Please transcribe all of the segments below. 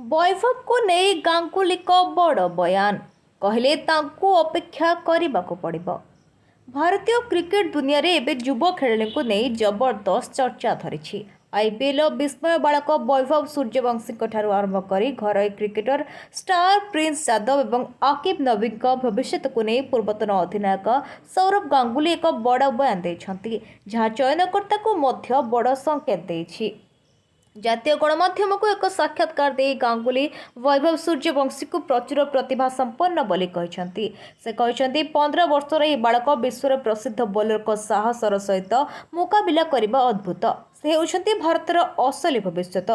वैभव को नहीं गांगुली को बड़ बयान कहले तांकु अपेक्षा करने पड़िबो। भारतीय क्रिकेट दुनिया रे एबे युव खेलाड़ी को नहीं जबरदस्त चर्चा धरी। आईपीएल विस्मय बालक वैभव सूर्यवंशी ठारू आरंभ कर घरोई क्रिकेटर स्टार प्रिंस यादव और आकिब नबीन भविष्य को नहीं पूर्वतन अधिनायक सौरभ गांगुली एक बड़ बयान देइछंती, जहां चयनकर्ता को मध्य बड़ संकेत देइछि। जातीय गणमाध्यम को एक साक्षात्कार दे गांगुली वैभव सूर्यवंशी को प्रचुर प्रतिभा संपन्न बोली कहते। से कहते 15 वर्षर यह बालक विश्वर प्रसिद्ध बोलर को साहसर सहित मुकाबिला करने अद्भुत। से होती भारतर असली भविष्य,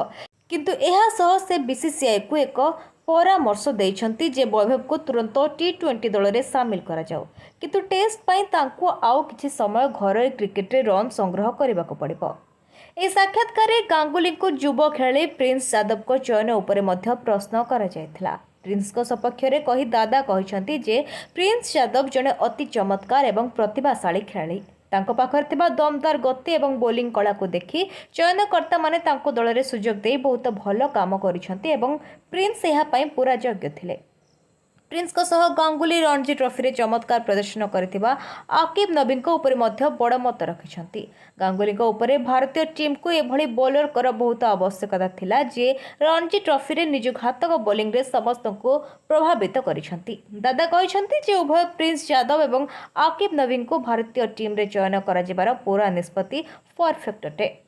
किंतु यह सह से बीसीसीआई को एक परामर्श देइछंती जे वैभव को तुरंत टी20 दल में सामिल करा जाओ, किंतु टेस्ट पई तांको आउ किछि समय घरोई क्रिकेट रे रन संग्रह करने को पड़िबो। ए साक्षात्कार गांगुली को युव खेलाड़ी प्रिंस यादव को चयन उपरे मध्य प्रश्न करा जायथिला। प्रिंस को सपक्ष रे कही दादा कहते जे प्रिंस यादव जड़े अति चमत्कार एवं प्रतिभाशाली खेलाड़ी। तांको पाखर थिबा दमदार गति एवं बोलिंग कला को देखि चयनकर्ता माने तांको दल रे सुजोग दे बहुत भल काम करिसंती एवं प्रिंस यहा पई पूरा योग्य थिले। प्रिंस को सह गांगुली रणजी ट्रॉफी रे चमत्कार प्रदर्शन करथिबा आकिब नबीन को ऊपर मध्य बड़ मत रखिछंती। गांगुली को ऊपर भारतीय टीम को एभली बॉलर कर बहुत आवश्यकता थिला जे रणजी ट्रॉफी रे निज घातक बोलिंग रे समस्त को प्रभावित करिछंती। दादा कहिछंती जे उभय प्रिंस यादव एवं आकिब नबीन को भारतीय टीम रे चयन करा जिबार पूरा निष्पत्ति परफेक्ट अटे।